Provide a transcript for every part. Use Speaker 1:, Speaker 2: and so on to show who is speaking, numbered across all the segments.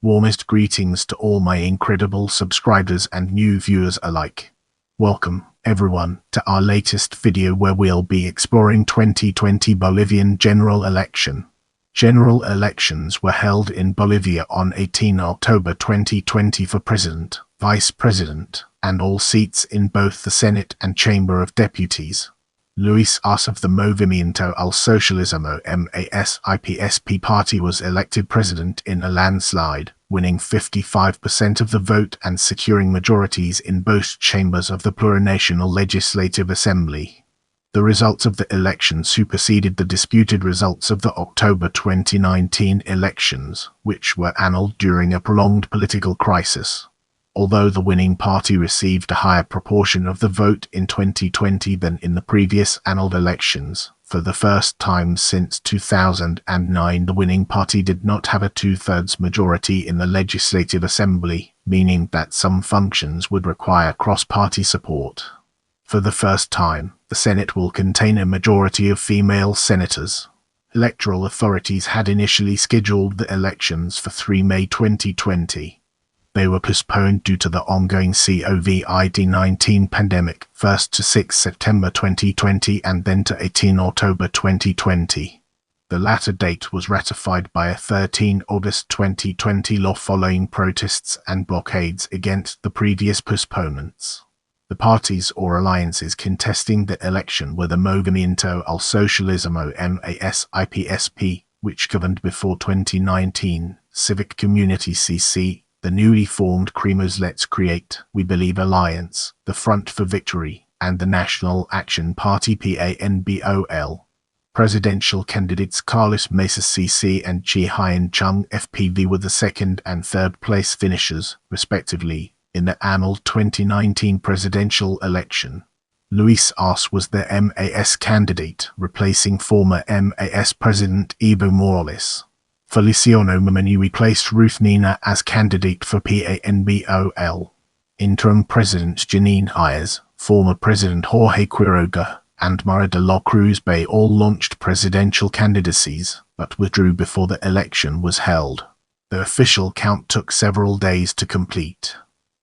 Speaker 1: Warmest greetings to all my incredible subscribers and new viewers alike. Welcome, everyone, to our latest video where we'll be exploring 2020 Bolivian general election. General elections were held in Bolivia on 18 October 2020 for President, Vice President, and all seats in both the Senate and Chamber of Deputies. Luis Arce of the Movimiento al Socialismo MAS-IPSP party was elected president in a landslide, winning 55% of the vote and securing majorities in both chambers of the Plurinational Legislative Assembly. The results of the election superseded the disputed results of the October 2019 elections, which were annulled during a prolonged political crisis. Although the winning party received a higher proportion of the vote in 2020 than in the previous annulled elections, for the first time since 2009 the winning party did not have a two-thirds majority in the Legislative Assembly, meaning that some functions would require cross-party support. For the first time, the Senate will contain a majority of female senators. Electoral authorities had initially scheduled the elections for 3 May 2020. They were postponed due to the ongoing COVID-19 pandemic, first to 6 September 2020 and then to 18 October 2020. The latter date was ratified by a 13 August 2020 law following protests and blockades against the previous postponements. The parties or alliances contesting the election were the Movimiento al Socialismo MAS-IPSP, which governed before 2019, Civic Community CC, the newly formed Creamos Let's Create, We Believe Alliance, the Front for Victory, and the National Action Party PANBOL. Presidential candidates Carlos Mesa CC and Chi Hien Chung FPV were the second and third place finishers, respectively, in the annulled 2019 presidential election. Luis Arce was the MAS candidate, replacing former MAS President Evo Morales. Feliciano Mamani replaced Ruth Nina as candidate for PANBOL. Interim President Janine Hayes, former President Jorge Quiroga, and Mara de la Cruz Bay all launched presidential candidacies, but withdrew before the election was held. The official count took several days to complete.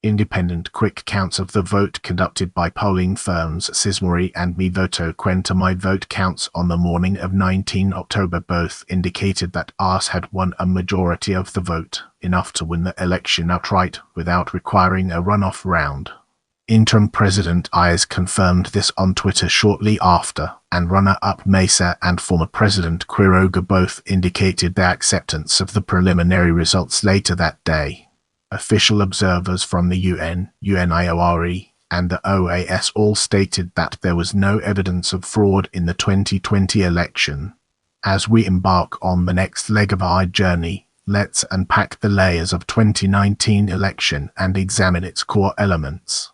Speaker 1: Independent quick counts of the vote conducted by polling firms Sismori and Mi Voto Cuenta My Vote counts on the morning of 19 October both indicated that Arce had won a majority of the vote, enough to win the election outright without requiring a runoff round. Interim President Ayers confirmed this on Twitter shortly after, and runner-up Mesa and former President Quiroga both indicated their acceptance of the preliminary results later that day. Official observers from the UN, UNIORE, and the OAS all stated that there was no evidence of fraud in the 2020 election. As we embark on the next leg of our journey, let's unpack the layers of 2019 election and examine its core elements.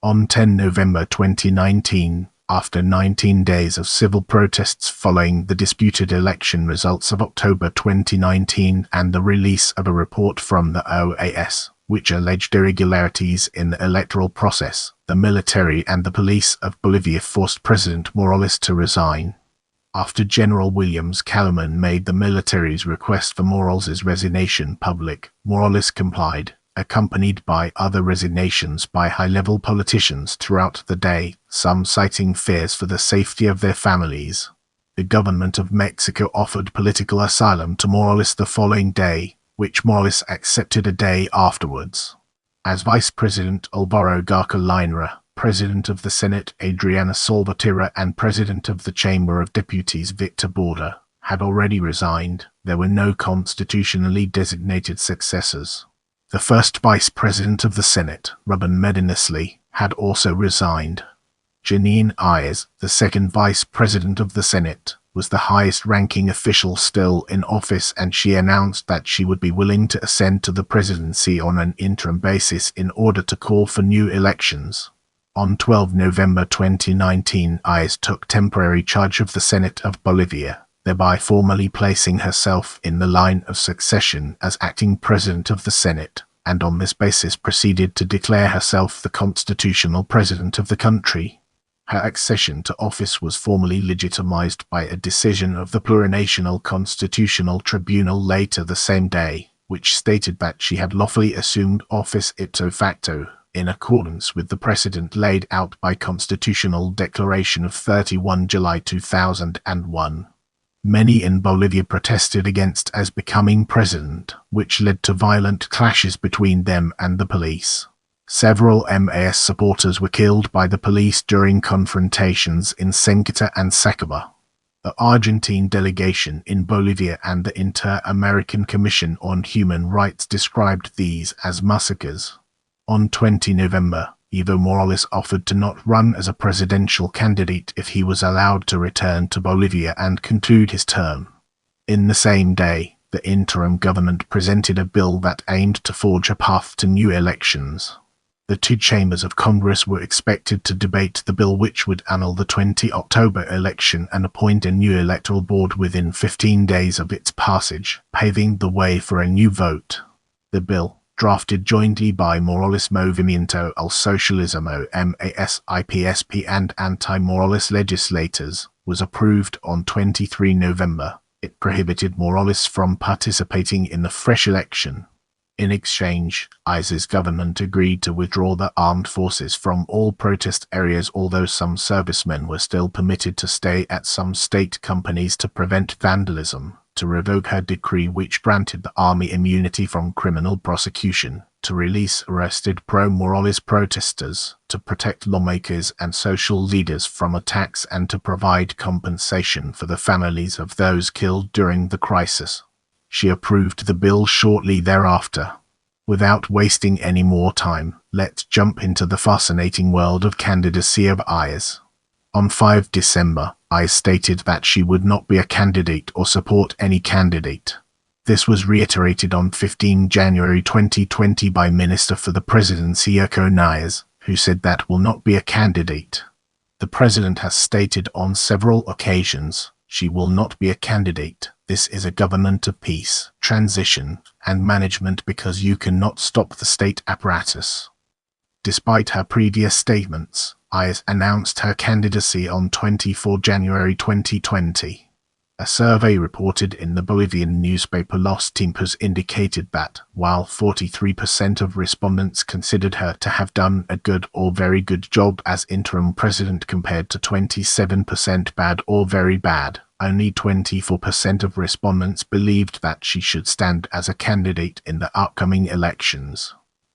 Speaker 1: On 10 November 2019, after 19 days of civil protests following the disputed election results of October 2019 and the release of a report from the OAS, which alleged irregularities in the electoral process, the military and the police of Bolivia forced President Morales to resign. After General Williams Calhoun made the military's request for Morales' resignation public, Morales complied, accompanied by other resignations by high-level politicians throughout the day, some citing fears for the safety of their families. The government of Mexico offered political asylum to Morales the following day, which Morales accepted a day afterwards. As Vice President Alvaro Garca Linera, President of the Senate Adriana Salvatierra and President of the Chamber of Deputies Victor Borda had already resigned, there were no constitutionally designated successors. The first Vice President of the Senate, Ruben Medinasli, had also resigned. Janine Ayers, the second Vice President of the Senate, was the highest-ranking official still in office, and she announced that she would be willing to ascend to the presidency on an interim basis in order to call for new elections. On 12 November 2019, Ayers took temporary charge of the Senate of Bolivia, thereby formally placing herself in the line of succession as acting President of the Senate, and on this basis proceeded to declare herself the constitutional President of the country. Her accession to office was formally legitimized by a decision of the Plurinational Constitutional Tribunal later the same day, which stated that she had lawfully assumed office ipso facto, in accordance with the precedent laid out by Constitutional Declaration of 31 July 2001. Many in Bolivia protested against as becoming president, which led to violent clashes between them and the police. Several MAS supporters were killed by the police during confrontations in Senkata and Sacaba. The Argentine delegation in Bolivia and the Inter-American Commission on Human Rights described these as massacres. On 20 November, Evo Morales offered to not run as a presidential candidate if he was allowed to return to Bolivia and conclude his term. In the same day, the interim government presented a bill that aimed to forge a path to new elections. The two chambers of Congress were expected to debate the bill, which would annul the 20 October election and appoint a new electoral board within 15 days of its passage, paving the way for a new vote. The bill, drafted jointly by Morales Movimiento al Socialismo MAS-IPSP and anti-Morales legislators, was approved on 23 November. It prohibited Morales from participating in the fresh election. In exchange, Arce's government agreed to withdraw the armed forces from all protest areas, although some servicemen were still permitted to stay at some state companies to prevent vandalism, to revoke her decree which granted the army immunity from criminal prosecution, to release arrested pro-Morales protesters, to protect lawmakers and social leaders from attacks, and to provide compensation for the families of those killed during the crisis. She approved the bill shortly thereafter. Without wasting any more time, let's jump into the fascinating world of candidacy of Arce. On 5 December, Arce stated that she would not be a candidate or support any candidate. This was reiterated on 15 January 2020 by Minister for the Presidency Eco Nayas, who said that will not be a candidate. The president has stated on several occasions, she will not be a candidate. This is a government of peace, transition, and management because you cannot stop the state apparatus. Despite her previous statements, Arce announced her candidacy on 24 January 2020. A survey reported in the Bolivian newspaper Los Tiempos indicated that, while 43% of respondents considered her to have done a good or very good job as interim president compared to 27% bad or very bad, only 24% of respondents believed that she should stand as a candidate in the upcoming elections.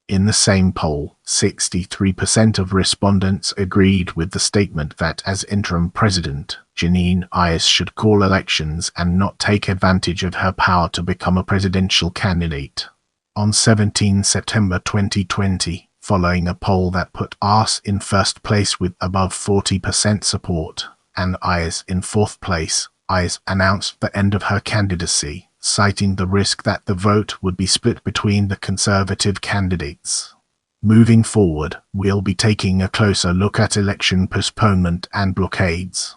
Speaker 1: In the same poll, 63% of respondents agreed with the statement that as interim president, Janine Arce should call elections and not take advantage of her power to become a presidential candidate. On 17 September 2020, following a poll that put Arce in first place with above 40% support, and Arce in fourth place, Arce announced the end of her candidacy, citing the risk that the vote would be split between the conservative candidates. Moving forward, we'll be taking a closer look at election postponement and blockades.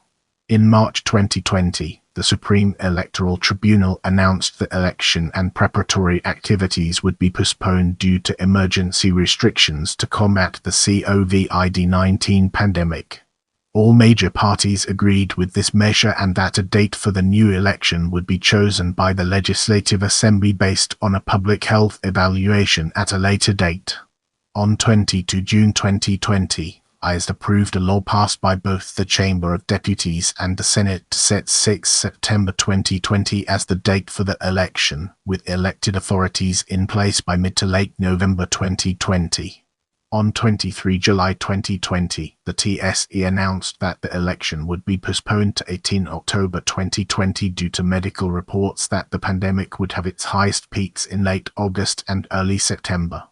Speaker 1: In March 2020, the Supreme Electoral Tribunal announced the election and preparatory activities would be postponed due to emergency restrictions to combat the COVID-19 pandemic. All major parties agreed with this measure and that a date for the new election would be chosen by the Legislative Assembly based on a public health evaluation at a later date. On 22 June 2020, Arce approved a law passed by both the Chamber of Deputies and the Senate to set 6 September 2020 as the date for the election, with elected authorities in place by mid to late November 2020. On 23 July 2020, the TSE announced that the election would be postponed to 18 October 2020 due to medical reports that the pandemic would have its highest peaks in late August and early September.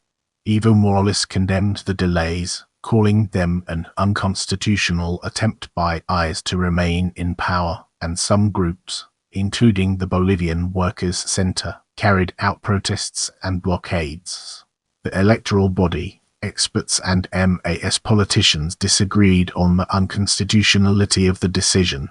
Speaker 1: Evo Morales condemned the delays, calling them an unconstitutional attempt by Arce to remain in power, and some groups, including the Bolivian Workers' Center, carried out protests and blockades. The electoral body, experts and MAS politicians disagreed on the unconstitutionality of the decision.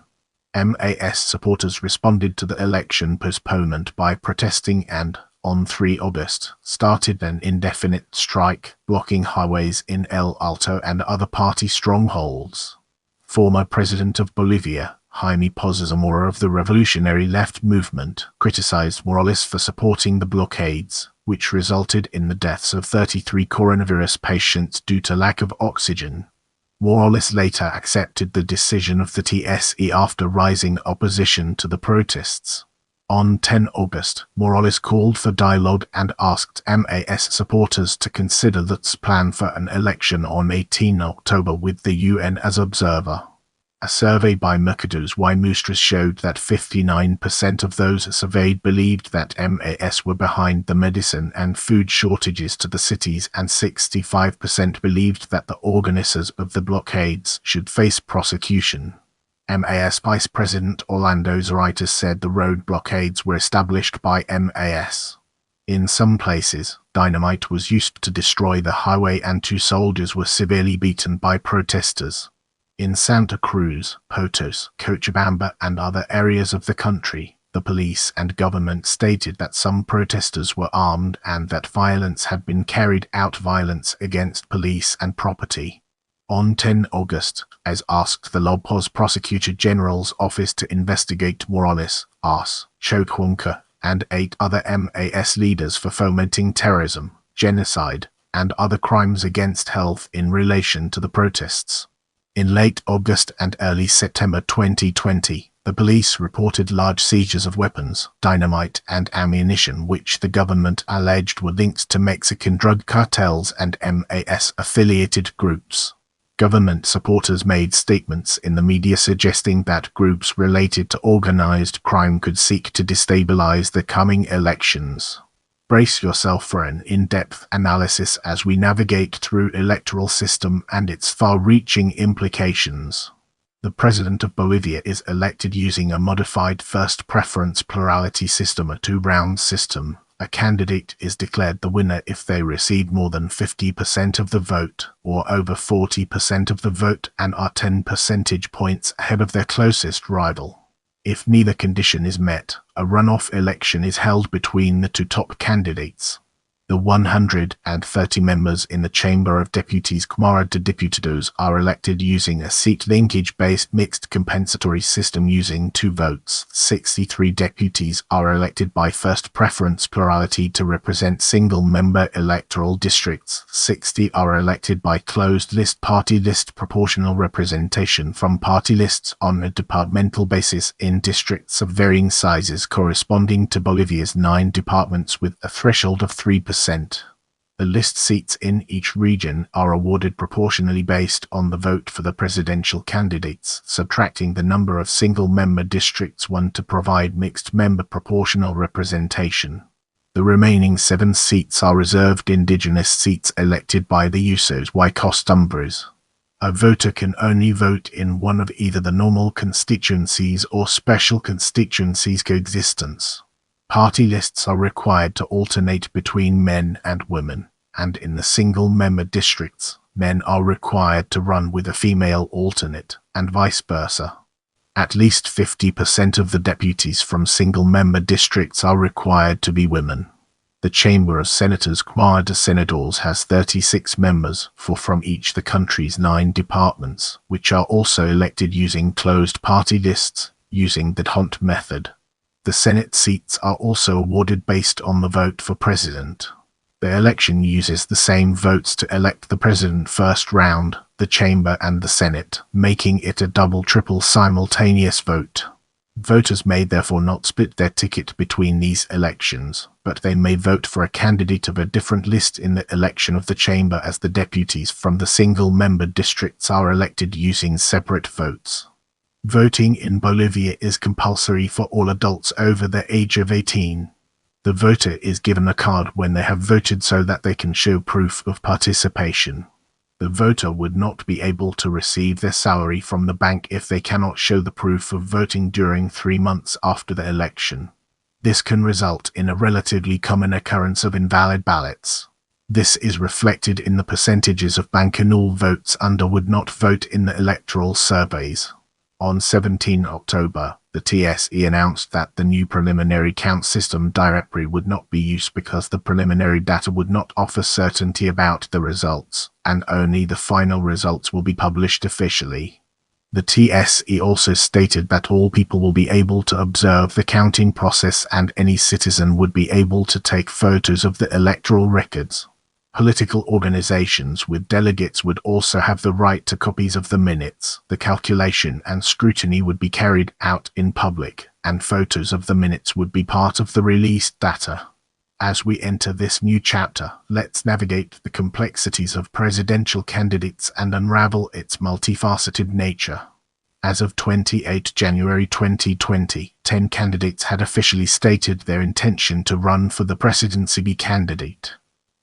Speaker 1: MAS supporters responded to the election postponement by protesting and, on 3 August, started an indefinite strike, blocking highways in El Alto and other party strongholds. Former President of Bolivia, Jaime Paz Zamora of the Revolutionary Left Movement criticized Morales for supporting the blockades, which resulted in the deaths of 33 coronavirus patients due to lack of oxygen. Morales later accepted the decision of the TSE after rising opposition to the protests. On 10 August, Morales called for dialogue and asked MAS supporters to consider that's plan for an election on 18 October with the UN as observer. A survey by Mercados y Mustras showed that 59% of those surveyed believed that MAS were behind the medicine and food shortages to the cities, and 65% believed that the organizers of the blockades should face prosecution. MAS Vice President Orlando Zaraitis said the road blockades were established by MAS. In some places, dynamite was used to destroy the highway and 2 soldiers were severely beaten by protesters. In Santa Cruz, Potos, Cochabamba and other areas of the country, the police and government stated that some protesters were armed and that violence had been carried out, violence against police and property. On 10 August, Arce asked the Lopez Prosecutor General's office to investigate Morales, Arce, Choquanca, and 8 other MAS leaders for fomenting terrorism, genocide, and other crimes against health in relation to the protests. In late August and early September 2020, the police reported large seizures of weapons, dynamite and ammunition which the government alleged were linked to Mexican drug cartels and MAS-affiliated groups. Government supporters made statements in the media suggesting that groups related to organized crime could seek to destabilize the coming elections. Brace yourself for an in-depth analysis as we navigate through electoral system and its far-reaching implications. The President of Bolivia is elected using a modified first preference plurality system, a 2-round system. A candidate is declared the winner if they receive more than 50% of the vote, or over 40% of the vote, and are 10 percentage points ahead of their closest rival. If neither condition is met, a runoff election is held between the 2 top candidates. The 130 members in the Chamber of Deputies Cámara de Diputados are elected using a seat linkage-based mixed compensatory system using 2 votes. 63 deputies are elected by first preference plurality to represent single-member electoral districts. 60 are elected by closed-list party list proportional representation from party lists on a departmental basis in districts of varying sizes corresponding to Bolivia's 9 departments with a threshold of 3%. The list seats in each region are awarded proportionally based on the vote for the presidential candidates, subtracting the number of single-member districts won to provide mixed-member proportional representation. The remaining 7 seats are reserved indigenous seats elected by the Usos y Costumbres. A voter can only vote in one of either the normal constituencies or special constituencies coexistence. Party lists are required to alternate between men and women, and in the single-member districts, men are required to run with a female alternate, and vice versa. At least 50% of the deputies from single-member districts are required to be women. The Chamber of Senators Cámara de Senadores has 36 members, 4 from each the country's 9 departments, which are also elected using closed party lists, using the D'Hondt method. The Senate seats are also awarded based on the vote for president. The election uses the same votes to elect the president first round, the chamber and the Senate, making it a double-triple simultaneous vote. Voters may therefore not split their ticket between these elections, but they may vote for a candidate of a different list in the election of the chamber as the deputies from the single-member districts are elected using separate votes. Voting in Bolivia is compulsory for all adults over the age of 18. The voter is given a card when they have voted so that they can show proof of participation. The voter would not be able to receive their salary from the bank if they cannot show the proof of voting during 3 months after the election. This can result in a relatively common occurrence of invalid ballots. This is reflected in the percentages of bank annulled votes under would not vote in the electoral surveys. On 17 October, the TSE announced that the new preliminary count system directory would not be used because the preliminary data would not offer certainty about the results, and only the final results will be published officially. The TSE also stated that all people will be able to observe the counting process and any citizen would be able to take photos of the electoral records. Political organizations with delegates would also have the right to copies of the minutes. The calculation and scrutiny would be carried out in public, and photos of the minutes would be part of the released data. As we enter this new chapter, let's navigate the complexities of presidential candidates and unravel its multifaceted nature. As of 28 January 2020, 10 candidates had officially stated their intention to run for the presidency candidate.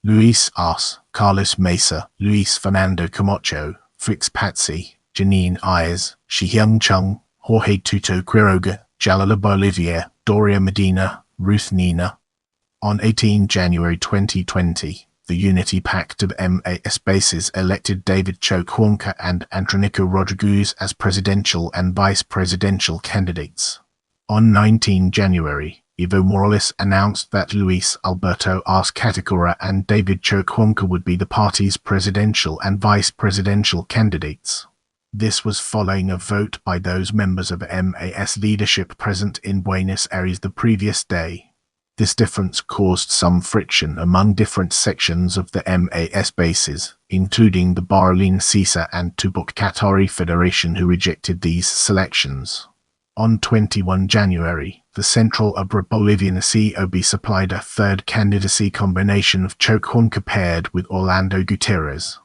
Speaker 1: Luis Arce, Carlos Mesa, Luis Fernando Camacho, Fix Patsy, Janine Ayers, Shi-Hyung Chung, Jorge Tuto Quiroga, Jalala Bolivia, Doria Medina, Ruth Nina. On 18 January 2020, the Unity Pact of MAS-IPSP elected David Choquanka and Antronico Rodriguez as presidential and vice presidential candidates. On 19 January, Evo Morales announced that Luis Alberto Arce Catacora and David Choquanka would be the party's presidential and vice presidential candidates. This was following a vote by those members of MAS leadership present in Buenos Aires the previous day. This difference caused some friction among different sections of the MAS bases, including the Barolin CISA and Tupac Qatari Federation, who rejected these selections. On 21 January, the Central Obra Bolivian COB supplied a third candidacy combination of Choquanka paired with Orlando Gutierrez.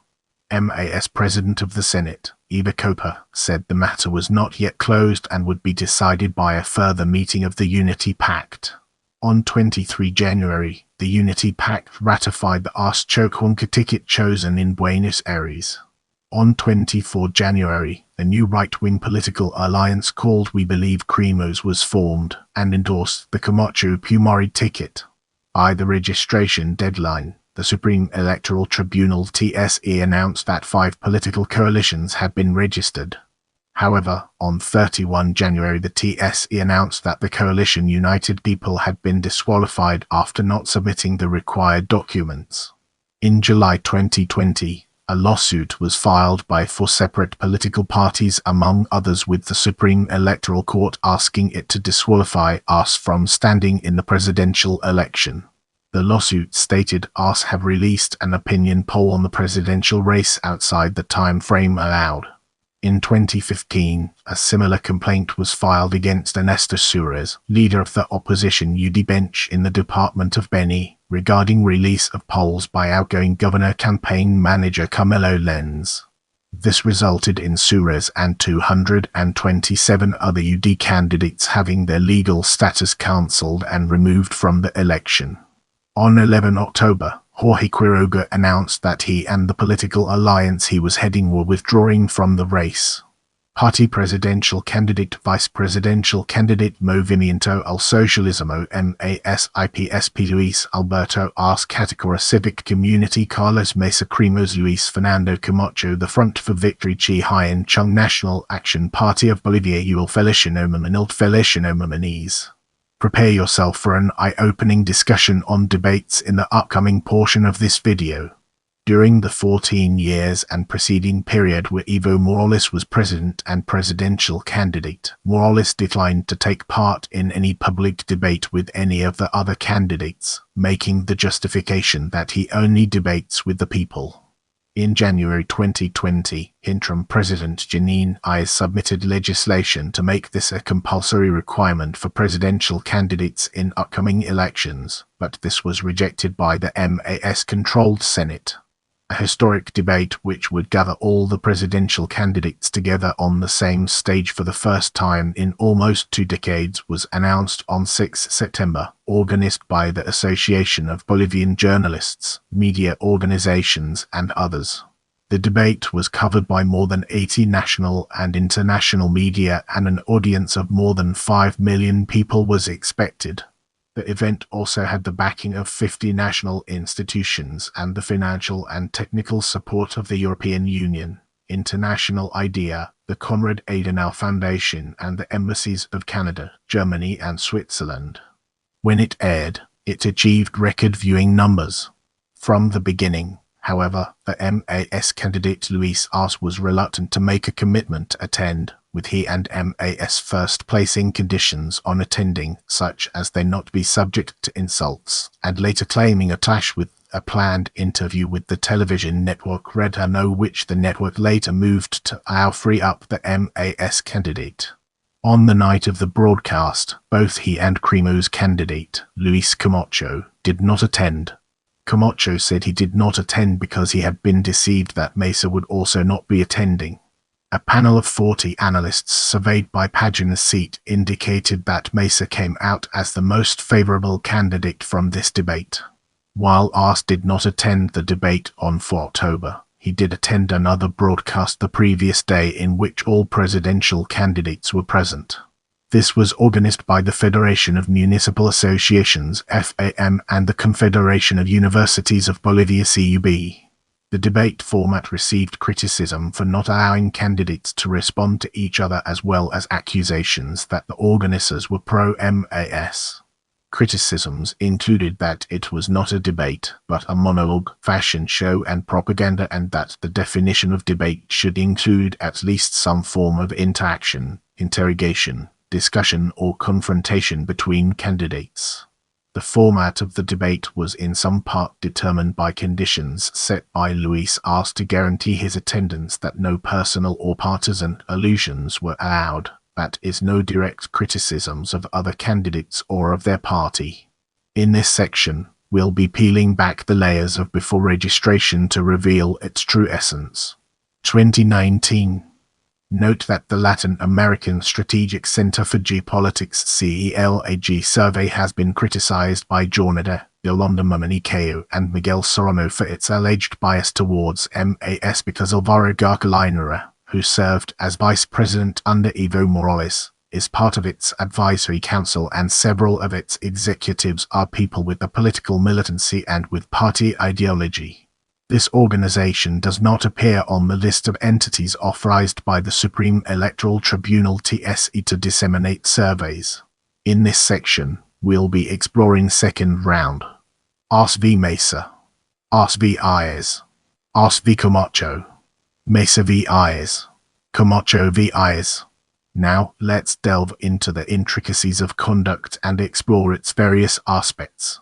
Speaker 1: MAS President of the Senate, Eva Copa, said the matter was not yet closed and would be decided by a further meeting of the Unity Pact. On 23 January, the Unity Pact ratified the Arce Choquanka ticket chosen in Buenos Aires. On 24 January, a new right-wing political alliance called We Believe Cremos was formed and endorsed the Camacho Pumari ticket. By the registration deadline, the Supreme Electoral Tribunal TSE announced that 5 political coalitions had been registered. However, on 31 January the TSE announced that the coalition United People had been disqualified after not submitting the required documents. In July 2020, a lawsuit was filed by 4 separate political parties, among others, with the Supreme Electoral Court asking it to disqualify Arce from standing in the presidential election. The lawsuit stated Arce had released an opinion poll on the presidential race outside the time frame allowed. In 2015, a similar complaint was filed against Ernesto Suarez, leader of the opposition UD bench in the Department of Beni, regarding release of polls by outgoing governor campaign manager Carmelo Lenz. This resulted in Suarez and 227 other UD candidates having their legal status cancelled and removed from the election. On 11 October, Jorge Quiroga announced that he and the political alliance he was heading were withdrawing from the race. Party presidential candidate, vice presidential candidate Movimiento al Socialismo MAS-IPSP Luis Alberto Arce Catacora Civic Community Carlos Mesa Cremos Luis Fernando Camacho The Front for Victory Chi-Hyun Chung National Action Party of Bolivia Uil Feliciano Annulled Feliciano Mamanese. Prepare yourself for an eye-opening discussion on debates in the upcoming portion of this video. During the 14 years and preceding period where Evo Morales was president and presidential candidate, Morales declined to take part in any public debate with any of the other candidates, making the justification that he only debates with the people. In January 2020, interim President Janine Ayers submitted legislation to make this a compulsory requirement for presidential candidates in upcoming elections, but this was rejected by the MAS-controlled Senate. A historic debate which would gather all the presidential candidates together on the same stage for the first time in almost 2 decades was announced on 6 September, organized by the Association of Bolivian Journalists, media organizations, and others. The debate was covered by more than 80 national and international media, and an audience of more than 5 million people was expected. The event also had the backing of 50 national institutions and the financial and technical support of the European Union, International IDEA, the Konrad Adenauer Foundation, and the embassies of Canada, Germany, and Switzerland. When it aired, it achieved record viewing numbers. From the beginning, However, the MAS candidate Luis Arce was reluctant to make a commitment to attend, with he and MAS first placing conditions on attending, such as they not be subject to insults, and later claiming a clash with a planned interview with the television network Red Ano, which the network later moved to allow free up the MAS candidate. On the night of the broadcast, both he and Cremo's candidate, Luis Camacho, did not attend. Camacho said he did not attend because he had been deceived that Mesa would also not be attending. A panel of 40 analysts surveyed by Pagina's seat indicated that Mesa came out as the most favorable candidate from this debate. While Arce did not attend the debate on 4 October, he did attend another broadcast the previous day in which all presidential candidates were present. This was organized by the Federation of Municipal Associations (FAM) and the Confederation of Universities of Bolivia (CUB). The debate format received criticism for not allowing candidates to respond to each other, as well as accusations that the organizers were pro-MAS. Criticisms included that it was not a debate, but a monologue, fashion show and propaganda, and that the definition of debate should include at least some form of interaction, interrogation, discussion or confrontation between candidates. The format of the debate was in some part determined by conditions set by Luis Arce to guarantee his attendance, that no personal or partisan allusions were allowed, that is, no direct criticisms of other candidates or of their party. In this section, we'll be peeling back the layers of before registration to reveal its true essence. 2019. Note that the Latin American Strategic Center for Geopolitics CELAG survey has been criticized by Jornada, Yolanda Manikeo, and Miguel Serrano for its alleged bias towards MAS because Alvaro Garcalinera, who served as vice president under Evo Morales, is part of its advisory council, and several of its executives are people with a political militancy and with party ideology. This organization does not appear on the list of entities authorized by the Supreme Electoral Tribunal (TSE) to disseminate surveys. In this section, we'll be exploring second round. Arce v. Mesa, Arce v. Ayes, Arce v. Camacho, Mesa v. Ayes, Camacho v. Ayes. Now, let's delve into the intricacies of conduct and explore its various aspects.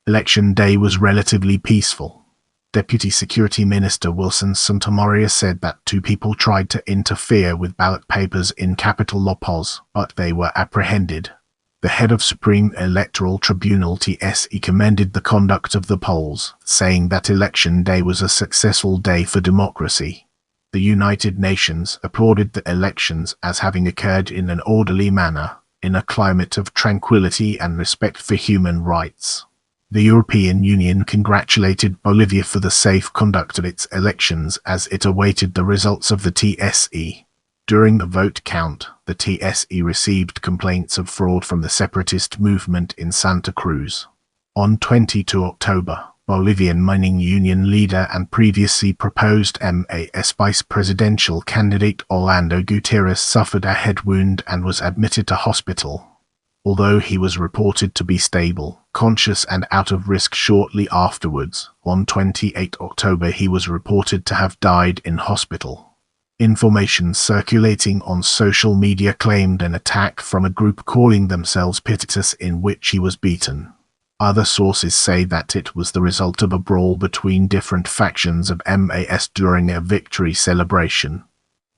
Speaker 1: Election day was relatively peaceful. Deputy Security Minister Wilson Santamaria said that 2 people tried to interfere with ballot papers in capital La Paz, but they were apprehended. The head of Supreme Electoral Tribunal (TSE) commended the conduct of the polls, saying that election day was a successful day for democracy. The United Nations applauded the elections as having occurred in an orderly manner, in a climate of tranquility and respect for human rights. The European Union congratulated Bolivia for the safe conduct of its elections as it awaited the results of the TSE. During the vote count, the TSE received complaints of fraud from the separatist movement in Santa Cruz. On 22 October, Bolivian Mining Union leader and previously proposed MAS vice presidential candidate Orlando Gutierrez suffered a head wound and was admitted to hospital. Although he was reported to be stable, conscious and out of risk shortly afterwards, on 28 October he was reported to have died in hospital. Information circulating on social media claimed an attack from a group calling themselves Pititus in which he was beaten. Other sources say that it was the result of a brawl between different factions of MAS during a victory celebration.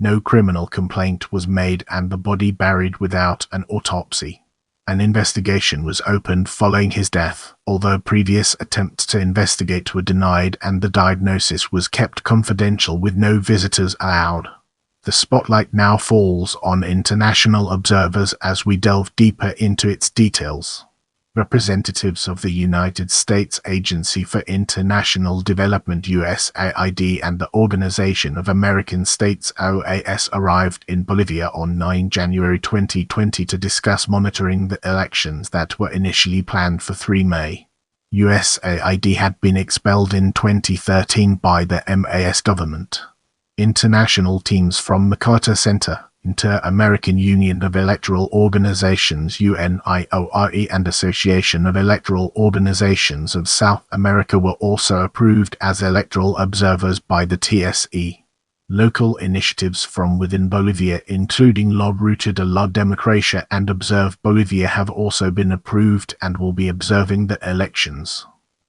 Speaker 1: No criminal complaint was made and the body buried without an autopsy. An investigation was opened following his death, although previous attempts to investigate were denied and the diagnosis was kept confidential with no visitors allowed. The spotlight now falls on international observers as we delve deeper into its details. Representatives of the United States Agency for International Development (USAID) and the Organization of American States (OAS) arrived in Bolivia on 9 January 2020 to discuss monitoring the elections that were initially planned for 3 May. USAID had been expelled in 2013 by the MAS government. International teams from the Carter Center, Inter-American Union of Electoral Organizations UNIORE and Association of Electoral Organizations of South America were also approved as electoral observers by the TSE. Local initiatives from within Bolivia, including La Ruta de la Democracia and Observe Bolivia, have also been approved and will be observing the elections.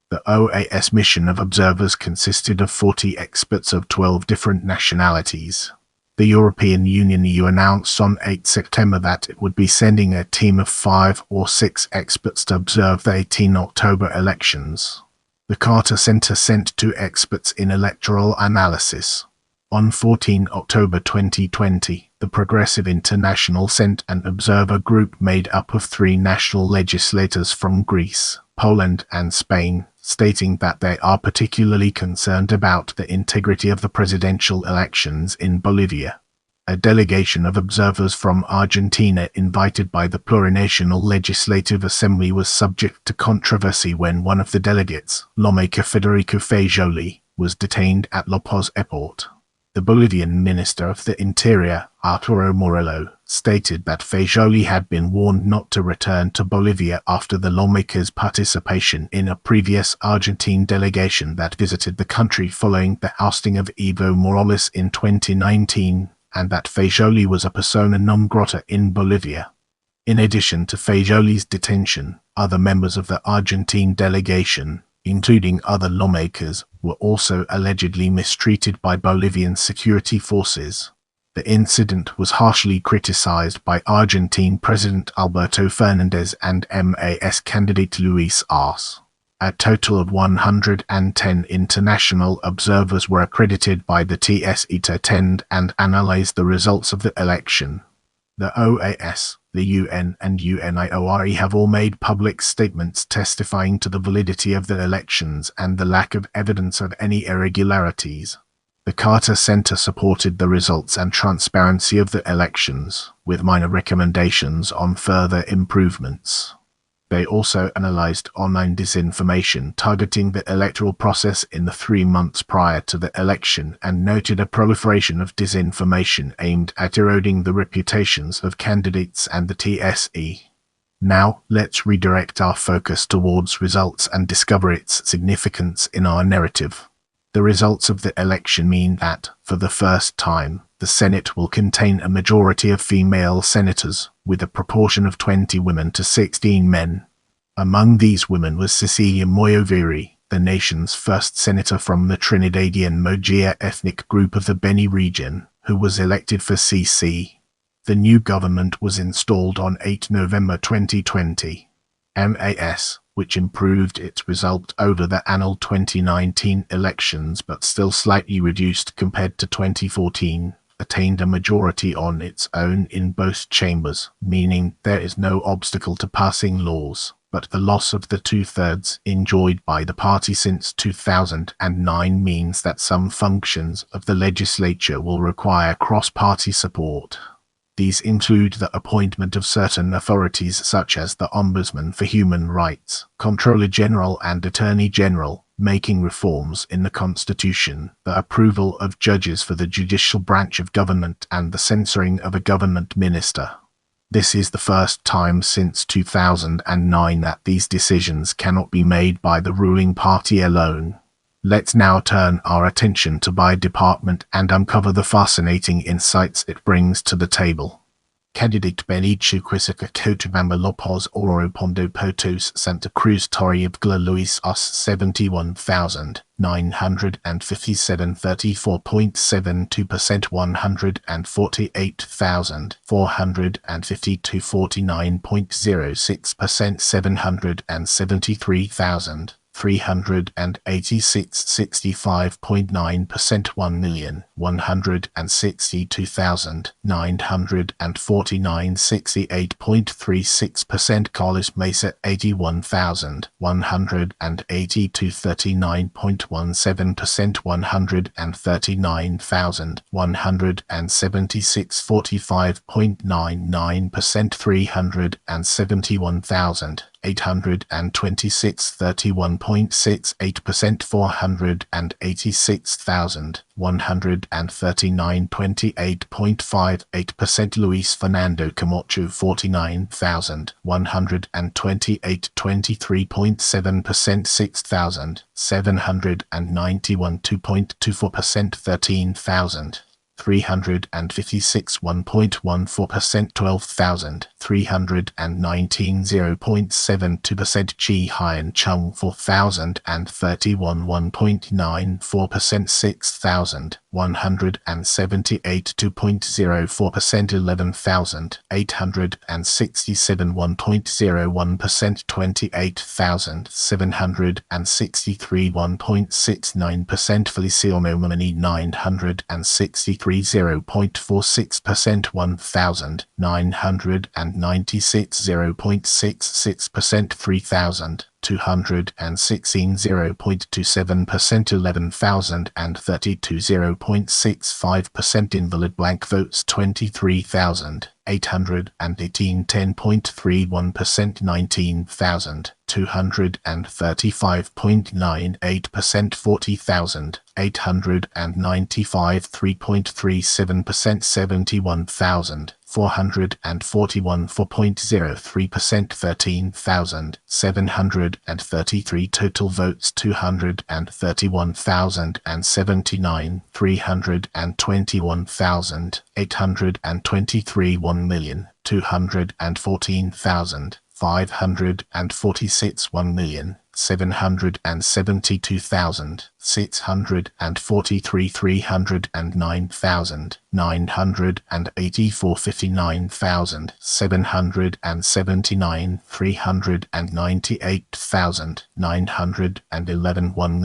Speaker 1: The OAS mission of observers consisted of 40 experts of 12 different nationalities. The European Union EU announced on 8 September that it would be sending a team of 5 or 6 experts to observe the 18 October elections. The Carter Center sent 2 experts in electoral analysis. On 14 October 2020, the Progressive International sent an observer group made up of 3 national legislators from Greece, Poland and Spain, stating that they are particularly concerned about the integrity of the presidential elections in Bolivia. A delegation of observers from Argentina invited by the Plurinational Legislative Assembly was subject to controversy when one of the delegates, lawmaker Federico Fajoli, was detained at La Paz Airport. The Bolivian Minister of the Interior, Arturo Morello, stated that Fajoli had been warned not to return to Bolivia after the lawmaker's participation in a previous Argentine delegation that visited the country following the ousting of Evo Morales in 2019, and that Fajoli was a persona non grata in Bolivia. In addition to Fajoli's detention, other members of the Argentine delegation, including other lawmakers, were also allegedly mistreated by Bolivian security forces. The incident was harshly criticized by Argentine President Alberto Fernandez and MAS candidate Luis Arce. A total of 110 international observers were accredited by the TSE to attend and analyze the results of the election. The OAS, the UN and UNIORE have all made public statements testifying to the validity of the elections and the lack of evidence of any irregularities. The Carter Center supported the results and transparency of the elections, with minor recommendations on further improvements. They also analyzed online disinformation targeting the electoral process in the 3 months prior to the election and noted a proliferation of disinformation aimed at eroding the reputations of candidates and the TSE. Now, let's redirect our focus towards results and discover its significance in our narrative. The results of the election mean that, for the first time, the Senate will contain a majority of female senators, with a proportion of 20 women to 16 men. Among these women was Cecilia Moyoviri, the nation's first senator from the Trinidadian Mojia ethnic group of the Beni region, who was elected for CC. The new government was installed on 8 November 2020. MAS, which improved its result over the annulled 2019 elections but still slightly reduced compared to 2014, attained a majority on its own in both chambers, meaning there is no obstacle to passing laws, but the loss of the 2/3 enjoyed by the party since 2009 means that some functions of the legislature will require cross-party support. These include the appointment of certain authorities such as the Ombudsman for Human Rights, Comptroller General and Attorney General, making reforms in the Constitution, the approval of judges for the judicial branch of government and the censoring of a government minister. This is the first time since 2009 that these decisions cannot be made by the ruling party alone. Let's now turn our attention to by department and uncover the fascinating insights it brings to the table. Candidate Benicio Quisica Cochabamba Lopez Oro Pondo Potos Santa Cruz Torrealba Luis Arce 71,957 34.72% 148,452 49.06% 773,386 65.9% 1,162,949 68.36% Carlos Mesa 81,182 39.17% 139,176 45.99% 371,000 826 31.68%, 486,139 28.58%, Luis Fernando Camacho 49,128 23.7%, 6,791 2.24%, 13,356 1.14%, 12,319 0.72%, Chi Hien Chung 4,031 1.94%, 6,178 2.04%, 11,867 1.01%, 28,763 1.69%, Feliciano Money 963 0.46%, 1,996 0.66%, 3,216 0.27%, 11,032 0.65%, invalid blank votes 23,818 10.31%, 19,235.98%, 40,895 3.37%, 71,441 4.03%, 13,733 total votes 231,079 321,823 1,214,546 1,772,643 309,984 59,779 398,911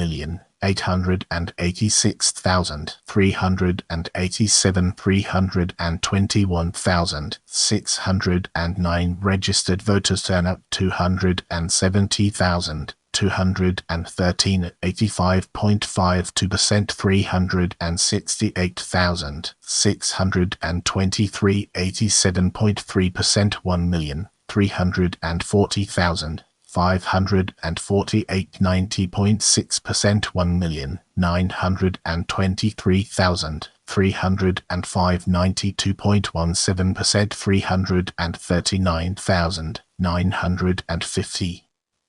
Speaker 1: 1,886,387 321,609 registered voters, turnout 270,213 85.52%, 368,623 87.3%, 1,340,548 90.6%, 1,923,305 92.17%, 339,950.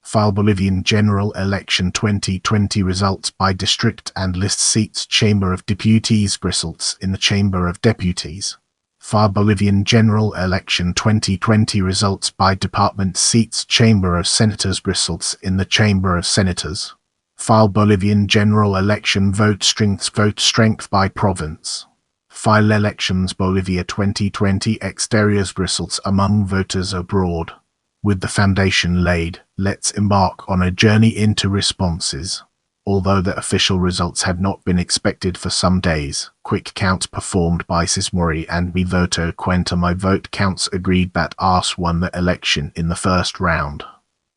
Speaker 1: File Bolivian General Election 2020 results by district and list seats. Chamber of Deputies results in the Chamber of Deputies. File Bolivian General Election 2020 results by department seats. Chamber of Senators results in the Chamber of Senators. File Bolivian General Election vote strength by province. File Elections Bolivia 2020 exteriors results among voters abroad. With the foundation laid, let's embark on a journey into responses. Although the official results had not been expected for some days, quick counts performed by Sismori and Mi Voto Cuenta My Vote Counts agreed that Arce won the election in the first round.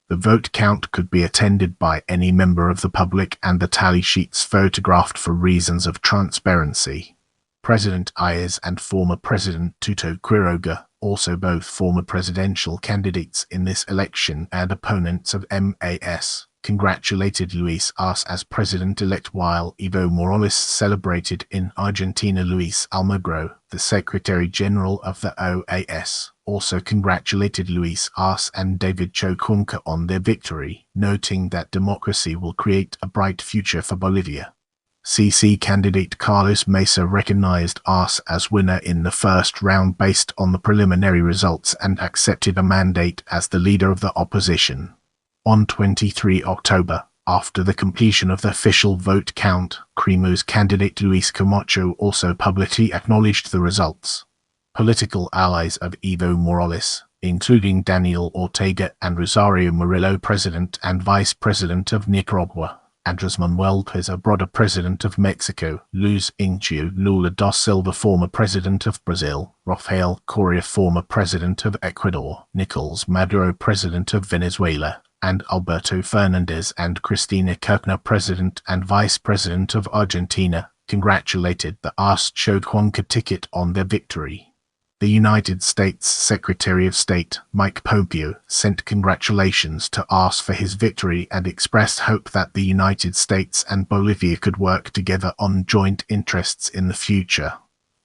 Speaker 1: The vote count could be attended by any member of the public and the tally sheets photographed for reasons of transparency. President Ayes and former President Tuto Quiroga, also both former presidential candidates in this election and opponents of MAS, congratulated Luis Arce as president-elect, while Evo Morales celebrated in Argentina. Luis Almagro, the Secretary-General of the OAS, also congratulated Luis Arce and David Choquonca on their victory, noting that democracy will create a bright future for Bolivia. CC candidate Carlos Mesa recognized Arce as winner in the first round based on the preliminary results and accepted a mandate as the leader of the opposition. On 23 October, after the completion of the official vote count, Cremo's candidate Luis Camacho also publicly acknowledged the results. Political allies of Evo Morales, including Daniel Ortega and Rosario Murillo, President and Vice President of Nicaragua, Andrés Manuel López Obrador, President of Mexico, Luis Ignacio Lula da Silva, former President of Brazil, Rafael Correa, former President of Ecuador, Nicolás Maduro, President of Venezuela, and Alberto Fernandez and Cristina Kirchner, President and Vice President of Argentina, congratulated the Arce Choquonca ticket on their victory. The United States Secretary of State, Mike Pompeo, sent congratulations to Arce for his victory and expressed hope that the United States and Bolivia could work together on joint interests in the future.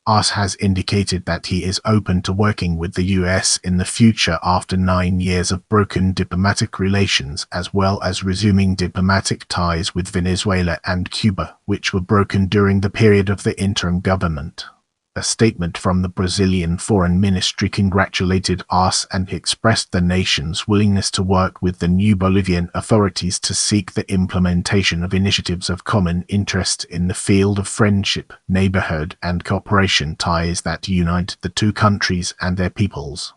Speaker 1: Arce has indicated that he is open to working with the US in the future after 9 years of broken diplomatic relations, as well as resuming diplomatic ties with Venezuela and Cuba, which were broken during the period of the interim government. A statement from the Brazilian Foreign Ministry congratulated Arce and expressed the nation's willingness to work with the new Bolivian authorities to seek the implementation of initiatives of common interest in the field of friendship, neighborhood, and cooperation ties that unite the two countries and their peoples.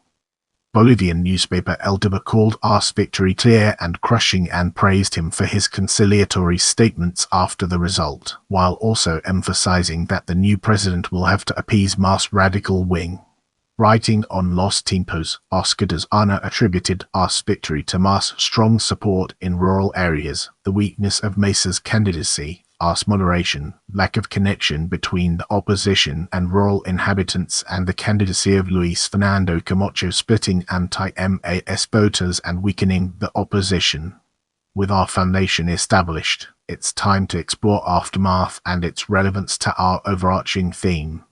Speaker 1: Bolivian newspaper El Deba called Arce's victory clear and crushing and praised him for his conciliatory statements after the result, while also emphasizing that the new president will have to appease MAS' radical wing. Writing on Los Tiempos, Oscar de Ana attributed Arce's victory to MAS' strong support in rural areas, the weakness of Mesa's candidacy, Arce's moderation, lack of connection between the opposition and rural inhabitants, and the candidacy of Luis Fernando Camacho splitting anti-MAS voters and weakening the opposition. With our foundation established, it's time to explore aftermath and its relevance to our overarching theme.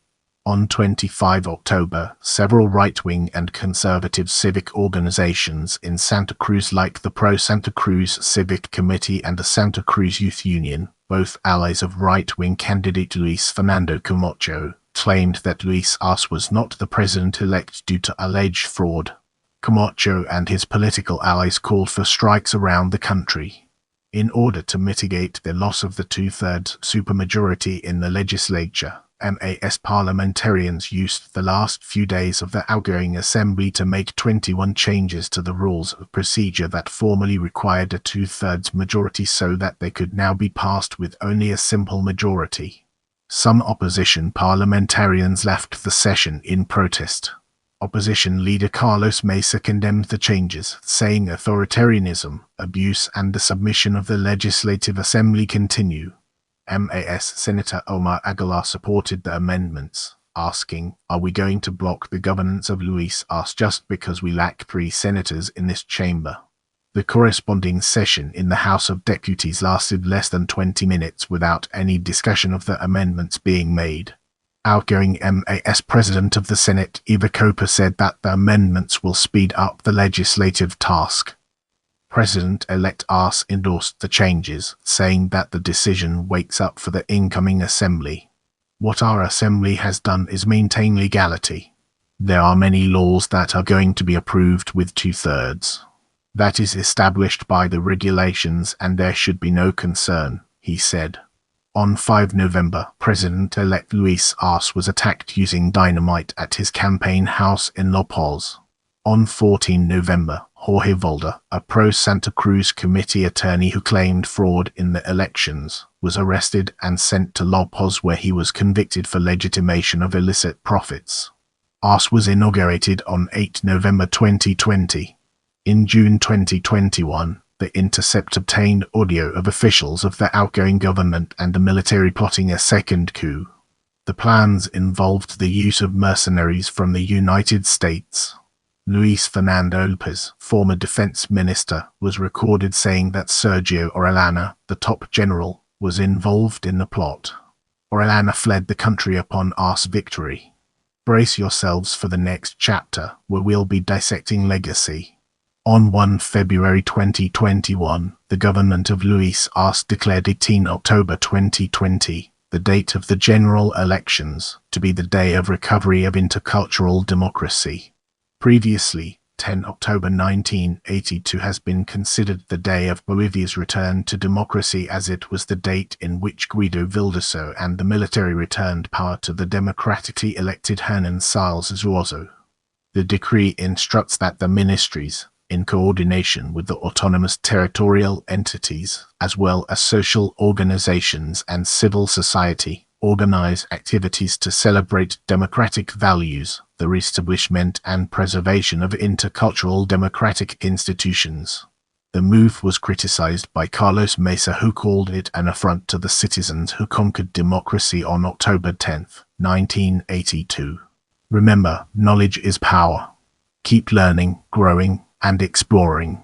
Speaker 1: On 25 October, several right-wing and conservative civic organizations in Santa Cruz like the Pro-Santa Cruz Civic Committee and the Santa Cruz Youth Union, both allies of right-wing candidate Luis Fernando Camacho, claimed that Luis Arce was not the president-elect due to alleged fraud. Camacho and his political allies called for strikes around the country. In order to mitigate the loss of the two-thirds supermajority in the legislature, MAS parliamentarians used the last few days of the outgoing assembly to make 21 changes to the rules of procedure that formerly required a two-thirds majority so that they could now be passed with only a simple majority. Some opposition parliamentarians left the session in protest. Opposition leader Carlos Mesa condemned the changes, saying authoritarianism, abuse, and the submission of the Legislative Assembly continue. MAS Senator Omar Aguilar supported the amendments, asking, "Are we going to block the governance of Luis Arce just because we lack 3 senators in this chamber?" The corresponding session in the House of Deputies lasted less than 20 minutes without any discussion of the amendments being made. Outgoing MAS President of the Senate Eva Copa said that the amendments will speed up the legislative task. President-elect Arce endorsed the changes, saying that the decision wakes up for the incoming assembly. "What our assembly has done is maintain legality. There are many laws that are going to be approved with two-thirds. That is established by the regulations and there should be no concern," he said. On 5 November, President-elect Luis Arce was attacked using dynamite at his campaign house in La Paz. On 14 November, Jorge Volda, a pro-Santa Cruz committee attorney who claimed fraud in the elections, was arrested and sent to La Paz where he was convicted for legitimation of illicit profits. Arce was inaugurated on 8 November 2020. In June 2021, The Intercept obtained audio of officials of the outgoing government and the military plotting a second coup. The plans involved the use of mercenaries from the United States. Luis Fernando Lopez, former defense minister, was recorded saying that Sergio Orellana, the top general, was involved in the plot. Orellana fled the country upon Arce's victory. Brace yourselves for the next chapter, where we'll be dissecting legacy. On 1 February 2021, the government of Luis Arce declared 18 October 2020, the date of the general elections, to be the day of recovery of intercultural democracy. Previously, 10 October 1982 has been considered the day of Bolivia's return to democracy as it was the date in which Guido Vildoso and the military returned power to the democratically elected Hernan Sáenz Zuazo. The decree instructs that the ministries, in coordination with the autonomous territorial entities, as well as social organizations and civil society, organize activities to celebrate democratic values, the reestablishment and preservation of intercultural democratic institutions. The move was criticized by Carlos Mesa, who called it an affront to the citizens who conquered democracy on October 10, 1982. Remember, knowledge is power. Keep learning, growing, and exploring.